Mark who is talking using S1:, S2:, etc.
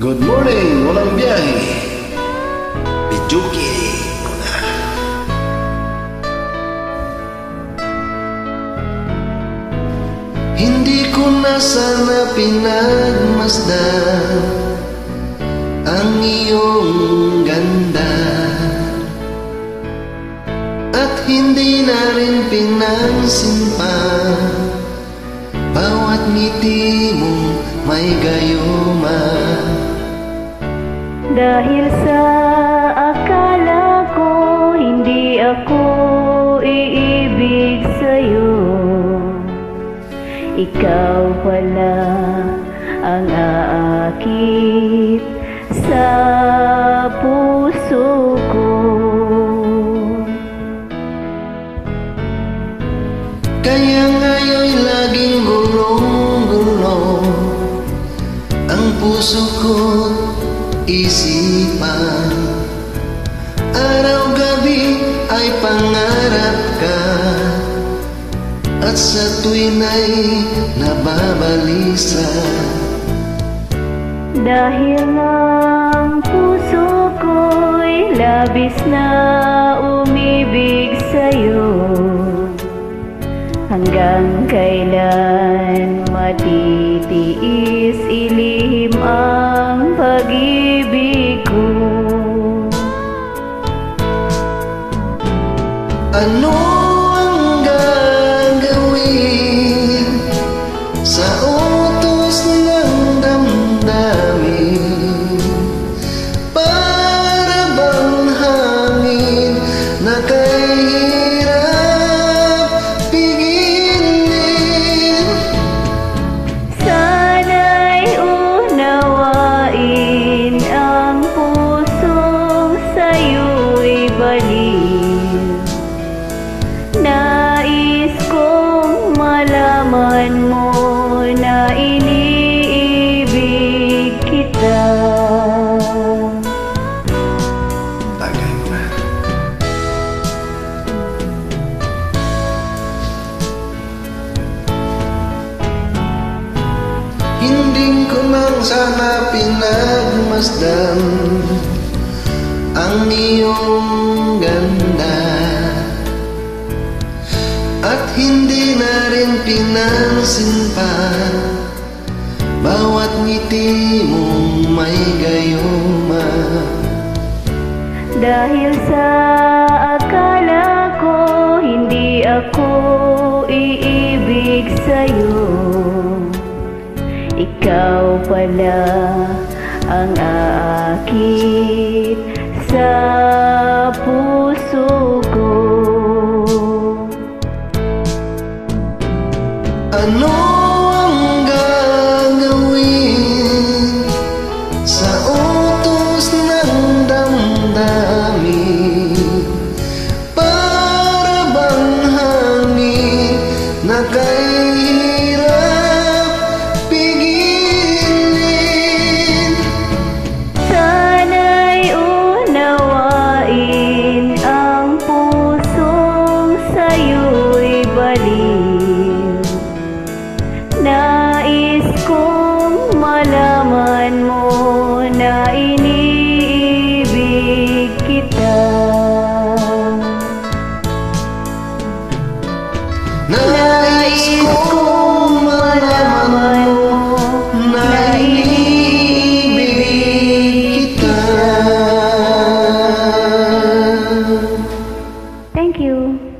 S1: Good morning, walang biyahe. Bijuki ko na. Hindi ko na sana pinagmasdan ang iyong ganda, at hindi na rin pinansin pa bawat ngiti mong may gayuma.
S2: Dahil sa akala ko hindi ako iibig sa'yo, ikaw pala ang aakit sa puso ko.
S1: Kaya ngayon'y laging gulong-gulong ang puso ko't isipan. Araw-gabi ay pangarap ka, at sa tuwin ay nababalisa.
S2: Dahil ang puso ko'y labis na umibig sa'yo, hanggang kailan matitiis ilihim ang pag-ibig ko?
S1: Ano ang gagawin sa utos ng damdamin? Para bang hangin na kahirap pigilin?
S2: Sana'y unawain ang pusong sa'yo'y baliw. Nais kong malaman mo na iniibig kita.
S1: Tagay mo na. Hindi ko lang sana pinagmasdan ang iyong ganda, at hindi na rin pinansin pa bawat ngiti mong may gayuma.
S2: Dahil sa akala ko hindi ako iibig sa'yo, ikaw pala ang aakit sa puso ko.
S1: Ano ang gagawin sa utos ng damdamin? Para bang hangin na kahirap pigilin?
S2: Sana'y unawain ang pusong sa'yo'y baliw. Nais kong malaman mo na iniibig kita.
S1: Nais kong malaman mo na iniibig kita.
S2: Thank you.